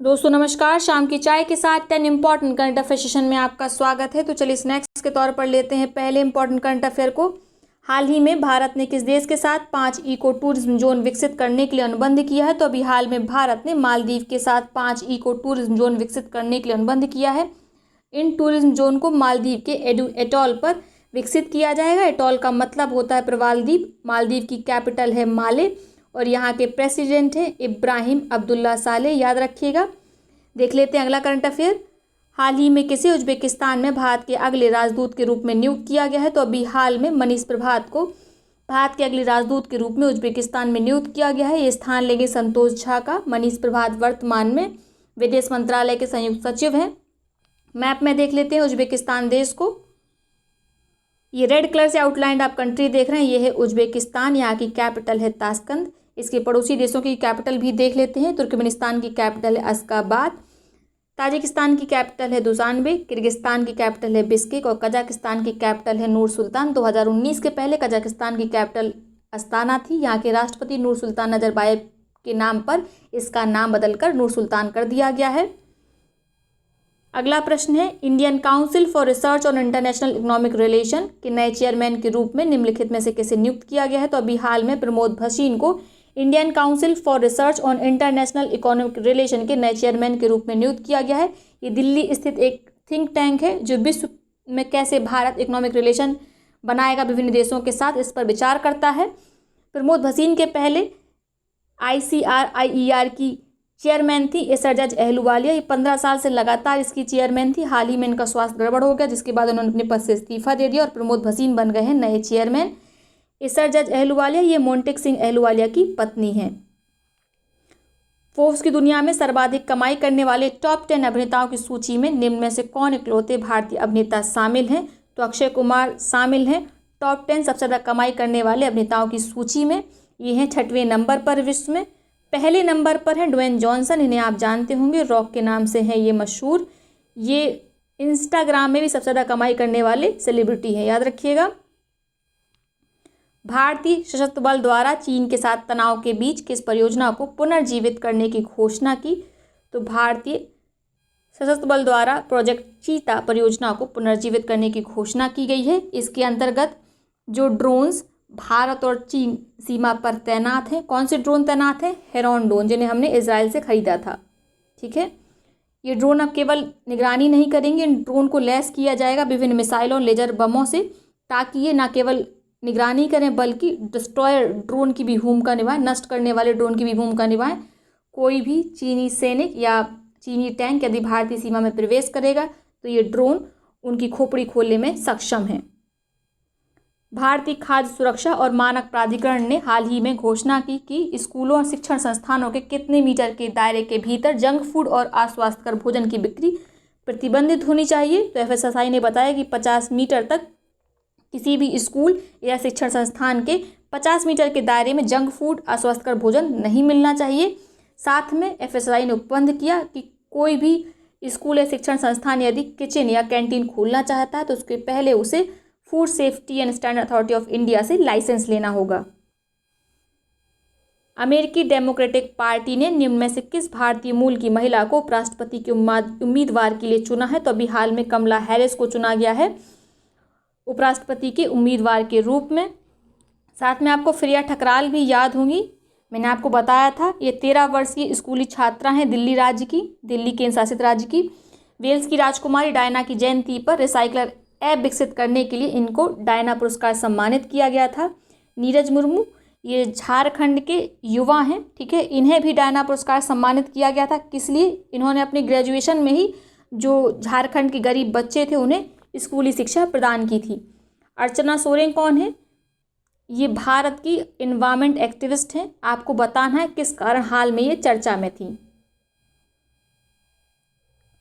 दोस्तों नमस्कार। शाम की चाय के साथ 10 इंपॉर्टेंट करंट अफेयर सेशन में आपका स्वागत है। तो चलिए स्नैक्स के तौर पर लेते हैं पहले इंपॉर्टेंट करंट अफेयर को। हाल ही में भारत ने किस देश के साथ 5 इको टूरिज्म जोन विकसित करने के लिए अनुबंध किया है? तो अभी हाल में भारत ने मालदीव के साथ 5 इको टूरिज्म जोन विकसित करने के लिए अनुबंध किया है। इन टूरिज्म जोन को मालदीव के एटॉल पर विकसित किया जाएगा। एटॉल का मतलब होता है प्रवाल द्वीप। मालदीव की कैपिटल है माले और यहाँ के प्रेसिडेंट हैं इब्राहिम अब्दुल्ला सालेह, याद रखिएगा। देख लेते हैं अगला करंट अफेयर। हाल ही में किसे उज्बेकिस्तान में भारत के अगले राजदूत के रूप में नियुक्त किया गया है? तो अभी हाल में मनीष प्रभात को भारत के अगले राजदूत के रूप में उज्बेकिस्तान में नियुक्त किया गया है। ये स्थान लेंगे संतोष झा का। मनीष प्रभात वर्तमान में विदेश मंत्रालय के संयुक्त सचिव हैं। मैप में देख लेते हैं उज्बेकिस्तान देश को। ये रेड कलर से आउटलाइंड आप कंट्री देख रहे हैं, ये है उज्बेकिस्तान। यहाँ की कैपिटल है ताशकंद। इसके पड़ोसी देशों की कैपिटल भी देख लेते हैं। तुर्कमेनिस्तान की कैपिटल है अश्गाबाद, ताजिकिस्तान की कैपिटल है दुशानबे, किर्गिस्तान की कैपिटल है बिश्केक और कजाकिस्तान की कैपिटल है नूर सुल्तान। 2019 के पहले कजाकिस्तान की कैपिटल अस्ताना थी। यहाँ के राष्ट्रपति नूर सुल्तान नजरबायेव के नाम पर इसका नाम बदलकर नूर सुल्तान कर दिया गया है। अगला प्रश्न है, Indian council for research on international economic relation के नए चेयरमैन के रूप में निम्नलिखित में से किसे नियुक्त किया गया है? तो अभी हाल में प्रमोद भसीन को Indian council for research on international economic relation के नए चेयरमैन के रूप में नियुक्त किया गया है। ये दिल्ली स्थित एक थिंक टैंक है जो विश्व में कैसे भारत इकोनॉमिक रिलेशन बनाएगा विभिन्न देशों के साथ, इस पर विचार करता है। प्रमोद भसीन के पहले ICRIER की चेयरमैन थी एसरजज अहलूवालिया। ये 15 साल से लगातार इसकी चेयरमैन थी। हाल ही में इनका स्वास्थ्य गड़बड़ हो गया, जिसके बाद उन्होंने अपने पद से इस्तीफा दे दिया और प्रमोद भसीन बन गए हैं नए चेयरमैन। एसरजज अहलूवालिया ये मोंटेक सिंह अहलूवालिया की पत्नी हैं। फोर्ब्स की दुनिया में सर्वाधिक कमाई करने वाले टॉप 10 अभिनेताओं की सूची में निम्न में से कौन इकलौते भारतीय अभिनेता शामिल हैं? तो अक्षय कुमार शामिल हैं टॉप 10 सबसे ज़्यादा कमाई करने वाले अभिनेताओं की सूची में। ये हैं 6वें नंबर पर विश्व में। पहले नंबर पर है ड्वेन जॉनसन, इन्हें आप जानते होंगे, रॉक के नाम से हैं ये मशहूर। ये इंस्टाग्राम में भी सबसे ज़्यादा कमाई करने वाले सेलिब्रिटी हैं, याद रखिएगा। भारतीय सशस्त्र बल द्वारा चीन के साथ तनाव के बीच किस परियोजना को पुनर्जीवित करने की घोषणा की? तो भारतीय सशस्त्र बल द्वारा प्रोजेक्ट चीता परियोजना को पुनर्जीवित करने की घोषणा की गई है। इसके अंतर्गत जो ड्रोन्स भारत और चीन सीमा पर तैनात हैं, कौन से ड्रोन तैनात हैं? हेरॉन ड्रोन, जिन्हें हमने इजराइल से खरीदा था। ठीक है, ये ड्रोन अब केवल निगरानी नहीं करेंगे, इन ड्रोन को लैस किया जाएगा विभिन्न मिसाइलों लेजर बमों से, ताकि ये न केवल निगरानी करें बल्कि डिस्ट्रॉयर ड्रोन की भी भूमिका निभाएं, नष्ट करने वाले ड्रोन की भी भूमिका निभाएं। कोई भी चीनी सैनिक या चीनी टैंक यदि भारतीय सीमा में प्रवेश करेगा तो ये ड्रोन उनकी खोपड़ी खोलने में सक्षम है। भारतीय खाद्य सुरक्षा और मानक प्राधिकरण ने हाल ही में घोषणा की कि स्कूलों और शिक्षण संस्थानों के कितने मीटर के दायरे के भीतर जंक फूड और अस्वास्थ्यकर भोजन की बिक्री प्रतिबंधित होनी चाहिए। तो FSSAI ने बताया कि 50 मीटर तक किसी भी स्कूल या शिक्षण संस्थान के 50 मीटर के दायरे में जंक फूड अस्वास्थ्यकर भोजन नहीं मिलना चाहिए। साथ में FSSAI ने उपबंध किया कि कोई भी स्कूल या शिक्षण संस्थान यदि किचन या कैंटीन खोलना चाहता है तो उसके पहले उसे food safety and standard authority of India से लाइसेंस लेना होगा। अमेरिकी डेमोक्रेटिक पार्टी ने निम्न में से किस भारतीय मूल की महिला को उपराष्ट्रपति के उम्मीदवार के लिए चुना है? तो अभी हाल में कमला हैरिस को चुना गया है उपराष्ट्रपति के उम्मीदवार के रूप में। साथ में आपको फ्रिया ठकराल भी याद होंगी, मैंने आपको बताया था। ये 13 वर्षीय स्कूली छात्रा हैं दिल्ली राज्य की, दिल्ली केंद्र शासित राज्य की। वेल्स की राजकुमारी डायना की जयंती पर रिसाइकलर ऐप विकसित करने के लिए इनको डायना पुरस्कार सम्मानित किया गया था। नीरज मुर्मू ये झारखंड के युवा हैं, ठीक है, इन्हें भी डायना पुरस्कार सम्मानित किया गया था। किस लिए? इन्होंने अपनी ग्रेजुएशन में ही जो झारखंड के गरीब बच्चे थे उन्हें स्कूली शिक्षा प्रदान की थी। अर्चना सोरेन कौन है? ये भारत की एनवायरमेंट एक्टिविस्ट हैं। आपको बताना है किस कारण हाल में ये चर्चा में थी।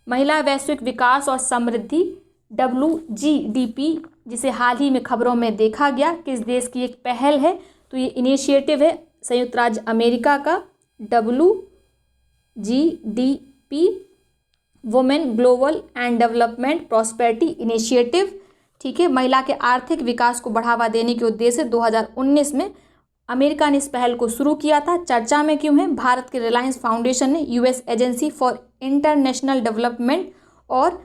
महिला वैश्विक विकास और समृद्धि WGDP, जिसे हाल ही में खबरों में देखा गया, किस देश की एक पहल है? तो ये इनिशिएटिव है संयुक्त राज्य अमेरिका का WGDP, women global and development prosperity initiative. ठीक है, महिला के आर्थिक विकास को बढ़ावा देने के उद्देश्य से 2019 में अमेरिका ने इस पहल को शुरू किया था, चर्चा में क्यों है? भारत के रिलायंस फाउंडेशन ने US agency for international development और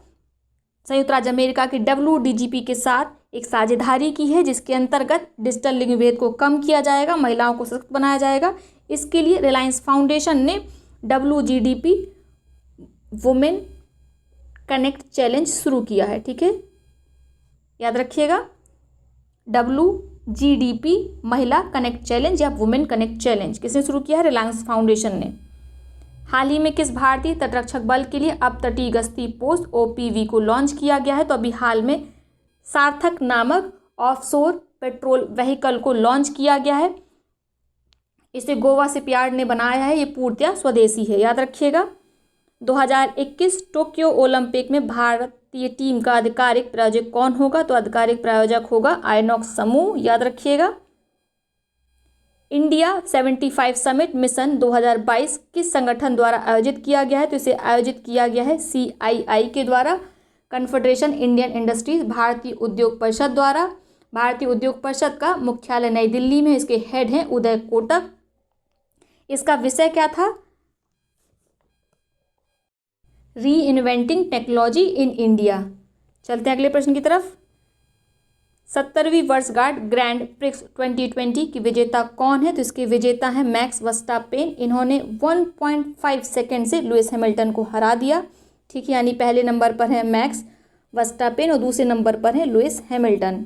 संयुक्त राज्य अमेरिका की WDGP के साथ एक साझेदारी की है, जिसके अंतर्गत डिजिटल लिंग भेद को कम किया जाएगा, महिलाओं को सशक्त बनाया जाएगा। इसके लिए रिलायंस फाउंडेशन ने WGDP वुमेन कनेक्ट चैलेंज शुरू किया है। ठीक है, याद रखिएगा, WGDP महिला कनेक्ट चैलेंज या वुमेन कनेक्ट चैलेंज किसने शुरू किया है? रिलायंस फाउंडेशन ने। हाल ही में किस भारतीय तटरक्षक बल के लिए अपतटीय गश्ती पोस्ट OPV को लॉन्च किया गया है? तो अभी हाल में सार्थक नामक ऑफशोर पेट्रोल व्हीकल को लॉन्च किया गया है। इसे गोवा शिपयार्ड ने बनाया है, ये पूर्णतः स्वदेशी है, याद रखिएगा। 2021 टोक्यो ओलंपिक में भारतीय टीम का आधिकारिक प्रायोजक कौन होगा? तो आधिकारिक प्रायोजक होगा आइनॉक्स समूह, याद रखिएगा। इंडिया 75 समिट मिशन 2022 किस संगठन द्वारा आयोजित किया गया है? तो इसे आयोजित किया गया है CII के द्वारा, कन्फेडरेशन इंडियन इंडस्ट्रीज भारतीय उद्योग परिषद द्वारा। भारतीय उद्योग परिषद का मुख्यालय नई दिल्ली में, इसके हेड हैं उदय कोटक। इसका विषय क्या था? री इन्वेंटिंग टेक्नोलॉजी इन इंडिया। चलते हैं अगले प्रश्न की तरफ। 70वीं वर्षगांठ ग्रैंड प्रिक्स 2020 की विजेता कौन है? तो इसके विजेता हैं मैक्स वर्स्टापेन। इन्होंने 1.5 सेकेंड से लुइस हैमिल्टन को हरा दिया। ठीक है, यानी पहले नंबर पर है मैक्स वर्स्टापेन और दूसरे नंबर पर है लुइस हैमिल्टन।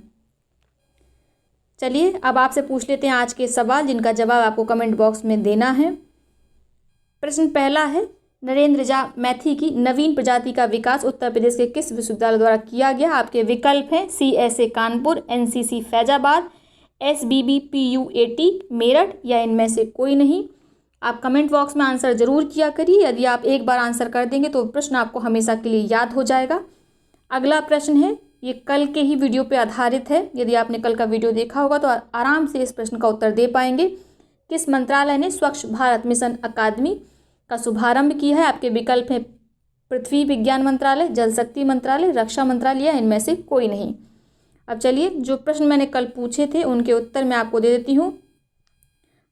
चलिए अब आपसे पूछ लेते हैं आज के सवाल, जिनका जवाब आपको कमेंट बॉक्स में देना है। प्रश्न पहला है, नरेंद्र झा मैथी की नवीन प्रजाति का विकास उत्तर प्रदेश के किस विश्वविद्यालय द्वारा किया गया? आपके विकल्प हैं CSA Kanpur, NCC Faizabad, SBBPUAT Meerut या इनमें से कोई नहीं। आप कमेंट बॉक्स में आंसर जरूर किया करिए। यदि आप एक बार आंसर कर देंगे तो प्रश्न आपको हमेशा के लिए याद हो जाएगा। अगला प्रश्न है, ये कल के ही वीडियो पर आधारित है। यदि आपने कल का वीडियो देखा होगा तो आराम से इस प्रश्न का उत्तर दे पाएंगे। किस मंत्रालय ने स्वच्छ भारत मिशन अकादमी का शुभारंभ किया है? आपके विकल्प हैं पृथ्वी विज्ञान मंत्रालय, जल शक्ति मंत्रालय, रक्षा मंत्रालय या इनमें से कोई नहीं। अब चलिए जो प्रश्न मैंने कल पूछे थे उनके उत्तर मैं आपको दे देती हूँ।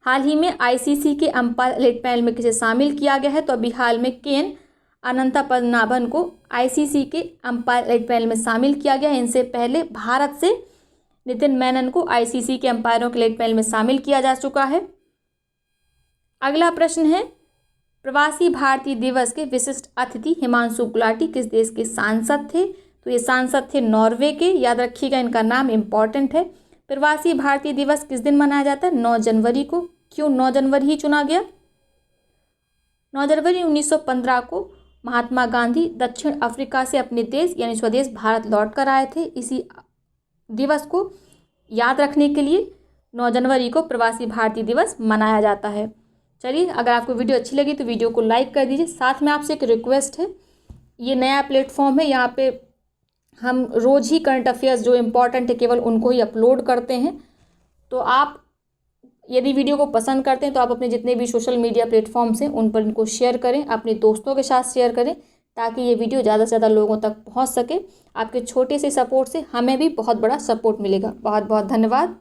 हाल ही में ICC के अंपायर एलिट पैनल में किसे शामिल किया गया है? तो अभी हाल में KN अनंतपद्मनाभन को ICC के अंपायर एलिट पैनल में शामिल किया गया है। इनसे पहले भारत से नितिन मेनन को ICC के अंपायरों के एलिट पैनल में शामिल किया जा चुका है। अगला प्रश्न है, प्रवासी भारतीय दिवस के विशिष्ट अतिथि हिमांशु गुलाटी किस देश के सांसद थे? तो ये सांसद थे नॉर्वे के, याद रखिएगा, इनका नाम इम्पॉर्टेंट है। प्रवासी भारतीय दिवस किस दिन मनाया जाता है? 9 जनवरी को। क्यों 9 जनवरी ही चुना गया? 9 जनवरी 1915 को महात्मा गांधी दक्षिण अफ्रीका से अपने देश यानी स्वदेश भारत लौट कर आए थे। इसी दिवस को याद रखने के लिए 9 जनवरी को प्रवासी भारतीय दिवस मनाया जाता है। चलिए, अगर आपको वीडियो अच्छी लगी तो वीडियो को लाइक कर दीजिए। साथ में आपसे एक रिक्वेस्ट है, ये नया प्लेटफॉर्म है, यहाँ पे हम रोज़ ही करंट अफेयर्स जो इम्पोर्टेंट है केवल उनको ही अपलोड करते हैं। तो आप यदि वीडियो को पसंद करते हैं तो आप अपने जितने भी सोशल मीडिया प्लेटफॉर्म्स हैं उन पर इनको शेयर करें, अपने दोस्तों के साथ शेयर करें, ताकि ये वीडियो ज़्यादा से ज़्यादा लोगों तक पहुँच सके। आपके छोटे से सपोर्ट से हमें भी बहुत बड़ा सपोर्ट मिलेगा। बहुत बहुत धन्यवाद।